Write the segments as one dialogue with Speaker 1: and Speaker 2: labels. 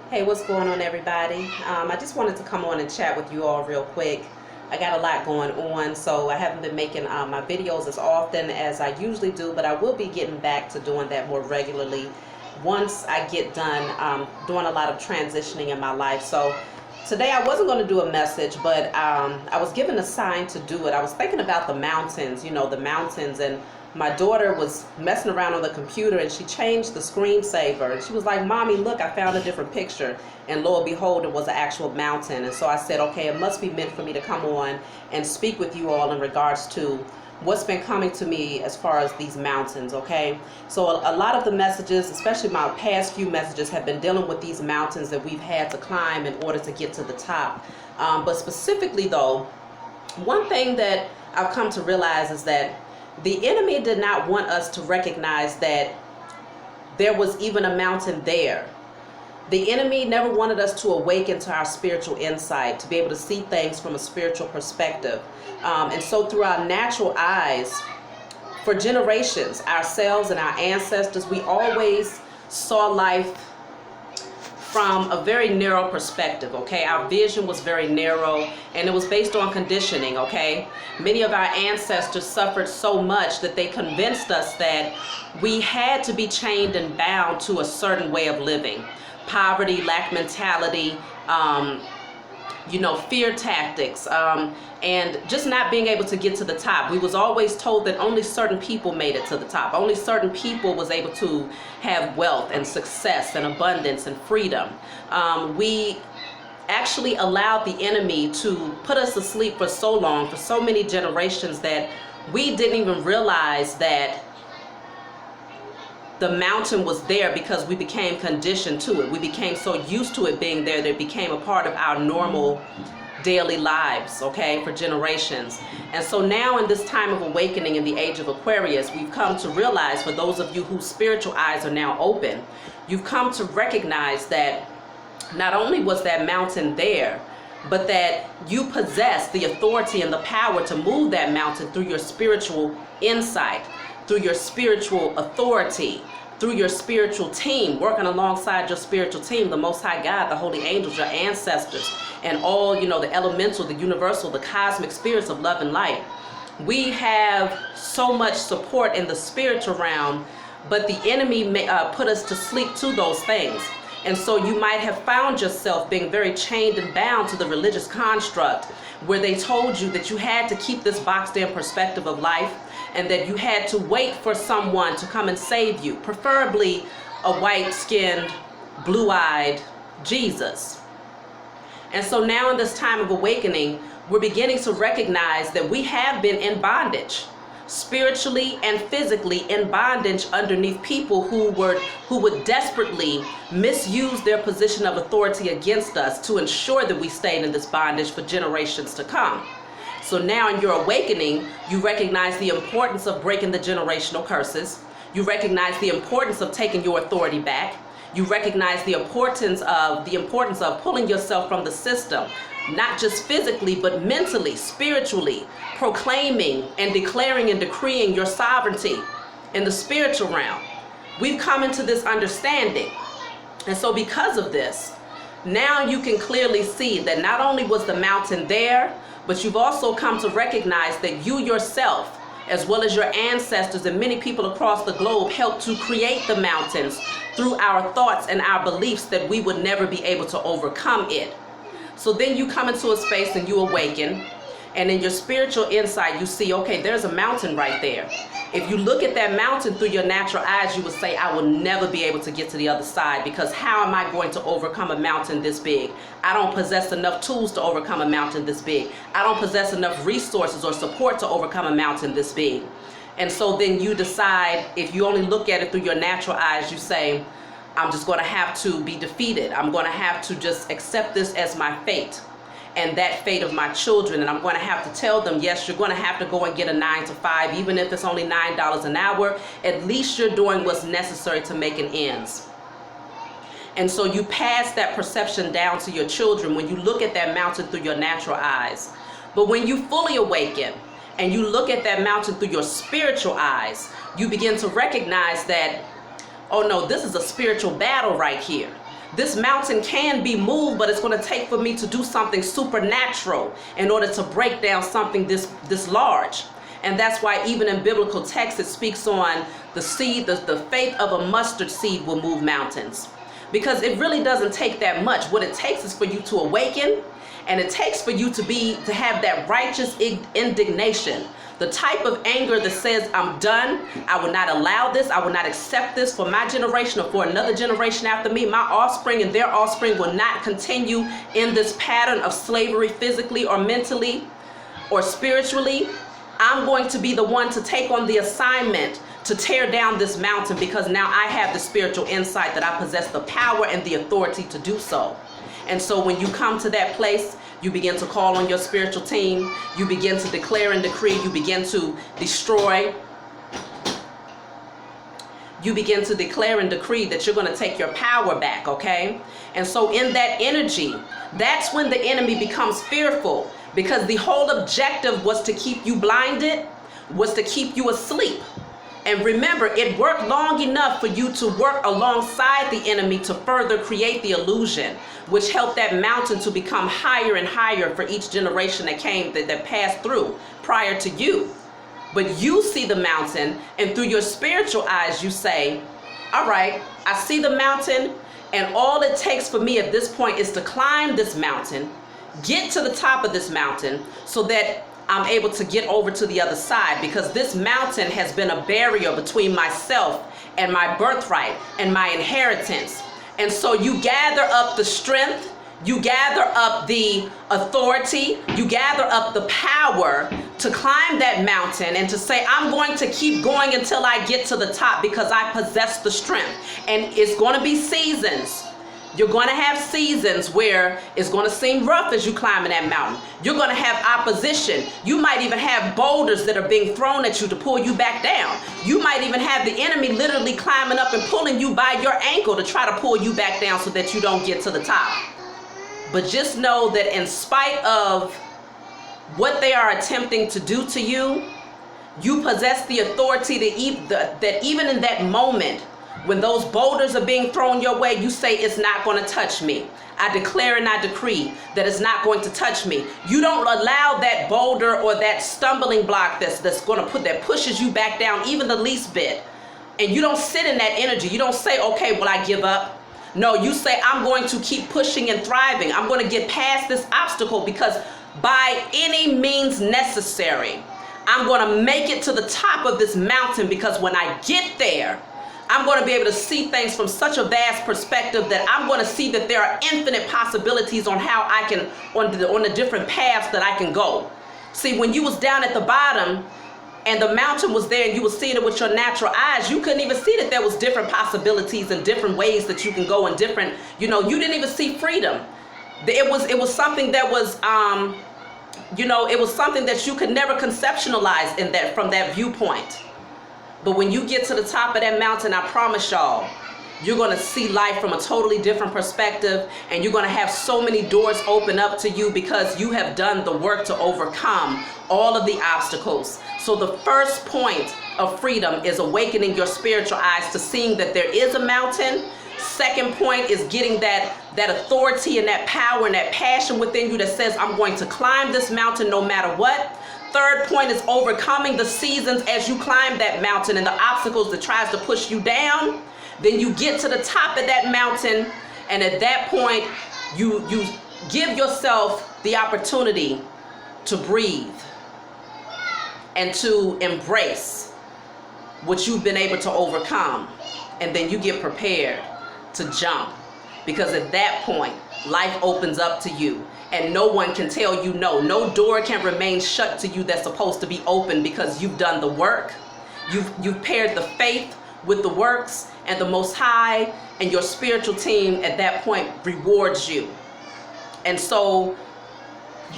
Speaker 1: Hey, what's going on, everybody? I just wanted to come on and chat with you all real quick. I got a lot going on, so I haven't been making my videos as often as I usually do, but I will be getting back to doing that more regularly once I get done doing a lot of transitioning in my life. So today I wasn't going to do a message, but I was given a sign to do it. I was thinking about the mountains, the mountains, and my daughter was messing around on the computer and she changed the screensaver and she was like, "Mommy, look, I found a different picture." And lo and behold, it was an actual mountain. And so I said, okay, it must be meant for me to come on and speak with you all in regards to what's been coming to me as far as these mountains. Okay, so a lot of the messages, especially my past few messages, have been dealing with these mountains that we've had to climb in order to get to the top. But specifically though, one thing that I've come to realize is that the enemy did not want us to recognize that there was even a mountain there. The enemy never wanted us to awaken to our spiritual insight, to be able to see things from a spiritual perspective. And so through our natural eyes, for generations, ourselves and our ancestors, we always saw life from a very narrow perspective. Okay, our vision was very narrow and it was based on conditioning. Okay, many of our ancestors suffered so much that they convinced us that we had to be chained and bound to a certain way of living. Poverty, lack mentality, fear tactics, and just not being able to get to the top. We was always told that only certain people made it to the top. Only certain people was able to have wealth and success and abundance and freedom. We actually allowed the enemy to put us to sleep for so long, for so many generations, that we didn't even realize that the mountain was there because we became conditioned to it. We became so used to it being there that it became a part of our normal daily lives, okay, for generations. And so now in this time of awakening in the age of Aquarius, we've come to realize, for those of you whose spiritual eyes are now open, you've come to recognize that not only was that mountain there, but that you possess the authority and the power to move that mountain through your spiritual insight, through your spiritual authority, through your spiritual team, working alongside your spiritual team, the Most High God, the holy angels, your ancestors, and all, the elemental, the universal, the cosmic spirits of love and light. We have so much support in the spiritual realm, but the enemy put us to sleep to those things. And so you might have found yourself being very chained and bound to the religious construct where they told you that you had to keep this boxed in perspective of life and that you had to wait for someone to come and save you, preferably a white-skinned, blue-eyed Jesus. And so now in this time of awakening, we're beginning to recognize that we have been in bondage, spiritually and physically in bondage underneath people who would desperately misuse their position of authority against us to ensure that we stayed in this bondage for generations to come. So now in your awakening, you recognize the importance of breaking the generational curses. You recognize the importance of taking your authority back. You recognize the importance of pulling yourself from the system, not just physically, but mentally, spiritually, proclaiming and declaring and decreeing your sovereignty in the spiritual realm. We've come into this understanding. And so because of this, now you can clearly see that not only was the mountain there, but you've also come to recognize that you yourself, as well as your ancestors and many people across the globe, helped to create the mountains through our thoughts and our beliefs that we would never be able to overcome it. So then you come into a space and you awaken, and in your spiritual insight, you see, okay, there's a mountain right there. If you look at that mountain through your natural eyes, you would say, I will never be able to get to the other side, because how am I going to overcome a mountain this big? I don't possess enough tools to overcome a mountain this big. I don't possess enough resources or support to overcome a mountain this big. And so then you decide, if you only look at it through your natural eyes, you say, I'm just going to have to be defeated. I'm going to have to just accept this as my fate and that fate of my children. And I'm going to have to tell them, yes, you're going to have to go and get a 9-to-5, even if it's only $9 an hour. At least you're doing what's necessary to make an ends. And so you pass that perception down to your children when you look at that mountain through your natural eyes. But when you fully awaken and you look at that mountain through your spiritual eyes, you begin to recognize that, oh no, this is a spiritual battle right here. This mountain can be moved, but it's going to take for me to do something supernatural in order to break down something this large. And that's why even in biblical text, it speaks on the seed, the faith of a mustard seed will move mountains. Because it really doesn't take that much. What it takes is for you to awaken, and it takes for you to have that righteous indignation. The type of anger that says, I'm done, I will not allow this, I will not accept this for my generation or for another generation after me. My offspring and their offspring will not continue in this pattern of slavery physically or mentally or spiritually. I'm going to be the one to take on the assignment to tear down this mountain, because now I have the spiritual insight that I possess the power and the authority to do so. And so when you come to that place, you begin to call on your spiritual team. You begin to declare and decree. You begin to destroy. You begin to declare and decree that you're going to take your power back, okay? And so in that energy, that's when the enemy becomes fearful, because the whole objective was to keep you blinded, was to keep you asleep. And remember, it worked long enough for you to work alongside the enemy to further create the illusion, which helped that mountain to become higher and higher for each generation that came, that passed through prior to you. But you see the mountain, and through your spiritual eyes, you say, all right, I see the mountain, and all it takes for me at this point is to climb this mountain, get to the top of this mountain so that I'm able to get over to the other side, because this mountain has been a barrier between myself and my birthright and my inheritance. And so you gather up the strength, you gather up the authority, you gather up the power to climb that mountain and to say, I'm going to keep going until I get to the top, because I possess the strength. And it's going to be seasons. You're going to have seasons where it's going to seem rough as you climbing that mountain. You're going to have opposition. You might even have boulders that are being thrown at you to pull you back down. You might even have the enemy literally climbing up and pulling you by your ankle to try to pull you back down so that you don't get to the top. But just know that in spite of what they are attempting to do to you, you possess the authority that even in that moment, when those boulders are being thrown your way, you say, it's not going to touch me. I declare and I decree that it's not going to touch me. You don't allow that boulder or that stumbling block that pushes you back down even the least bit. And you don't sit in that energy. You don't say, okay, well, I give up. No, you say, I'm going to keep pushing and thriving. I'm going to get past this obstacle, because by any means necessary, I'm going to make it to the top of this mountain, because when I get there, I'm going to be able to see things from such a vast perspective that I'm going to see that there are infinite possibilities on how I can, on the different paths that I can go. See, when you was down at the bottom and the mountain was there and you were seeing it with your natural eyes, you couldn't even see that there was different possibilities and different ways that you can go, and different, you didn't even see freedom. It was something that was, it was something that you could never conceptualize from that viewpoint. But when you get to the top of that mountain, I promise y'all, you're going to see life from a totally different perspective, and you're going to have so many doors open up to you because you have done the work to overcome all of the obstacles. So the first point of freedom is awakening your spiritual eyes to seeing that there is a mountain. Second point is getting that authority and that power and that passion within you that says, I'm going to climb this mountain no matter what. Third point is overcoming the seasons as you climb that mountain and the obstacles that tries to push you down. Then you get to the top of that mountain, and at that point, you give yourself the opportunity to breathe and to embrace what you've been able to overcome. And then you get prepared to jump, because at that point, life opens up to you. And no one can tell you no. No door can remain shut to you that's supposed to be open, because you've done the work. You've paired the faith with the works, and the Most High and your spiritual team at that point rewards you. And so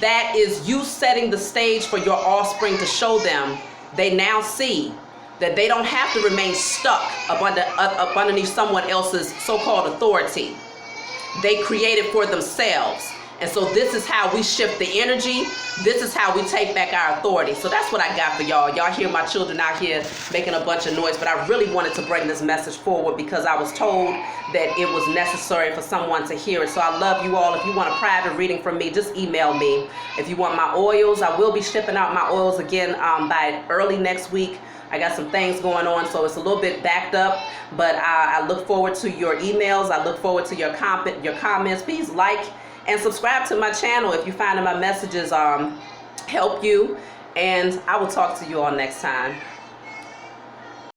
Speaker 1: that is you setting the stage for your offspring to show them they now see that they don't have to remain stuck up underneath someone else's so-called authority. They created for themselves. And so this is how we shift the energy. This is how we take back our authority. So that's what I got for y'all. Y'all hear my children out here making a bunch of noise, but I really wanted to bring this message forward because I was told that it was necessary for someone to hear it. So I love you all. If you want a private reading from me, just email me. If you want my oils, I will be shipping out my oils again by early next week. I got some things going on, so it's a little bit backed up, but I look forward to your emails. I look forward to your comments. Please like and subscribe to my channel if you find that my messages help you, and I will talk to you all next time.